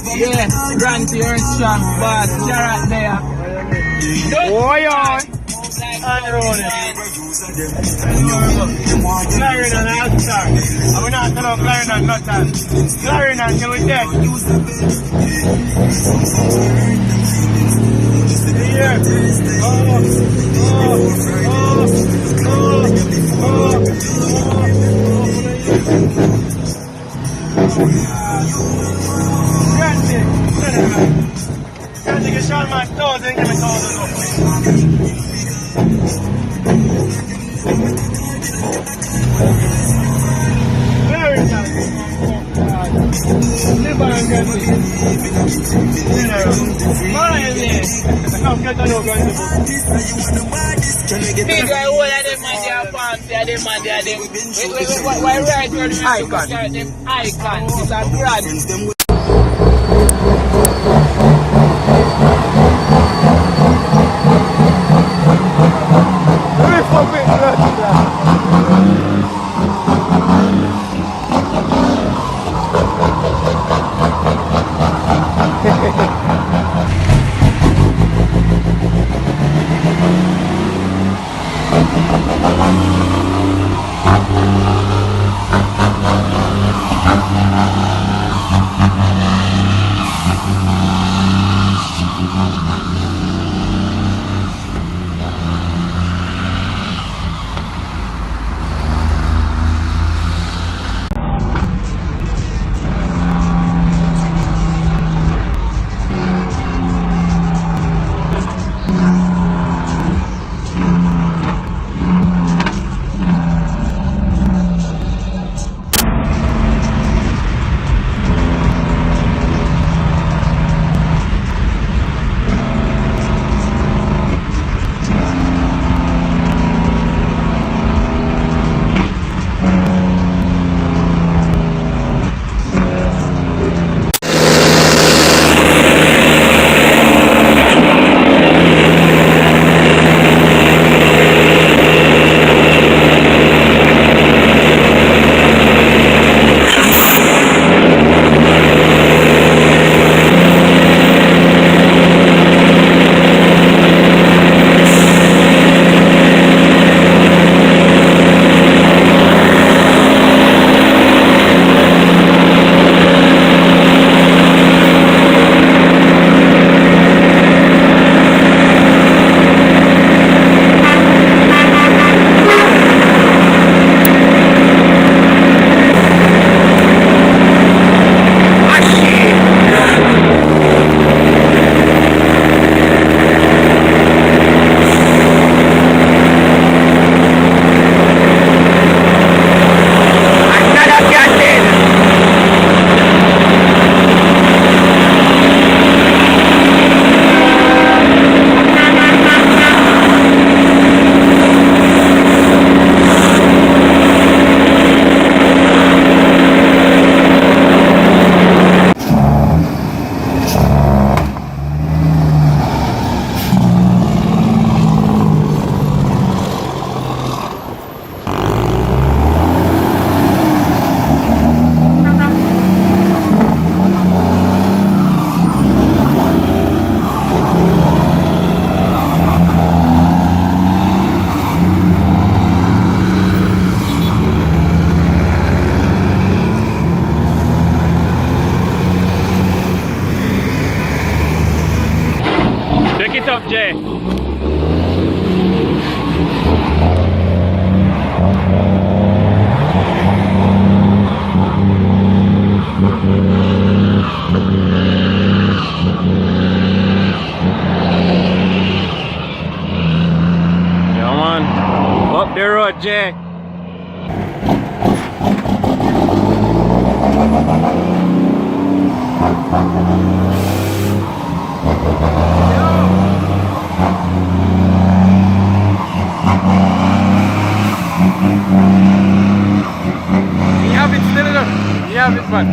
Yeah, Granty Earthstrong, boss, you're right there. Oh, yeah. Clarendon and All-Star. And we're not talking about Clarendon, not that. Clarendon, you will dead. Here. Granty, get shot my toes and give me toes up. Very nice. Live on Granty. Come get to know Granty. Big guy, all of them man, they are fancy, them man, they are them. Why right here, them icon. Them icon, it's a brand. Jay. Come on, up the road, Jay. You have it still enough. You have it, man.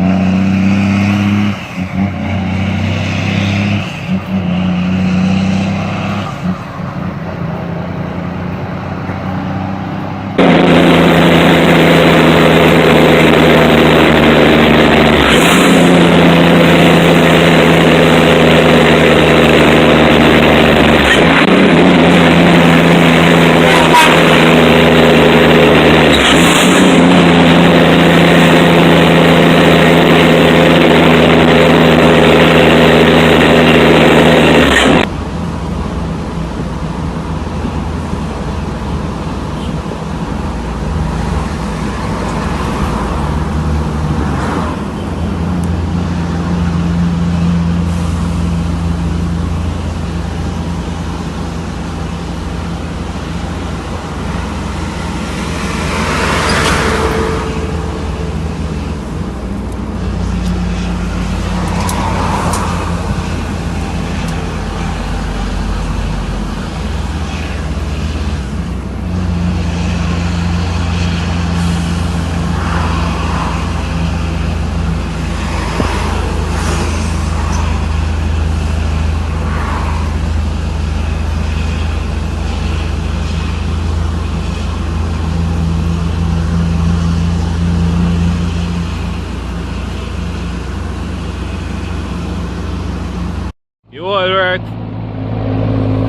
You all work.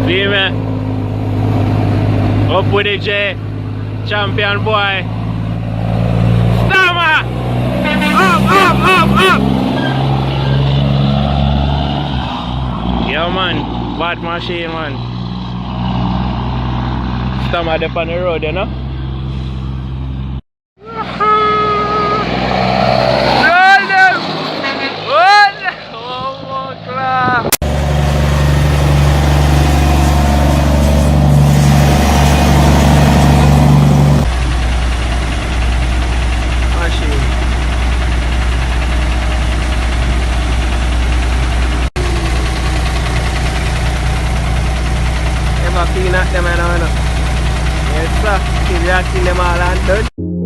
See me? Up with the J. Champion boy. Stammer! Up! Yeah man, bad machine man. Stammer up on the road, you know? Never clean up them, you know. Yes, sir. Kill them all and done.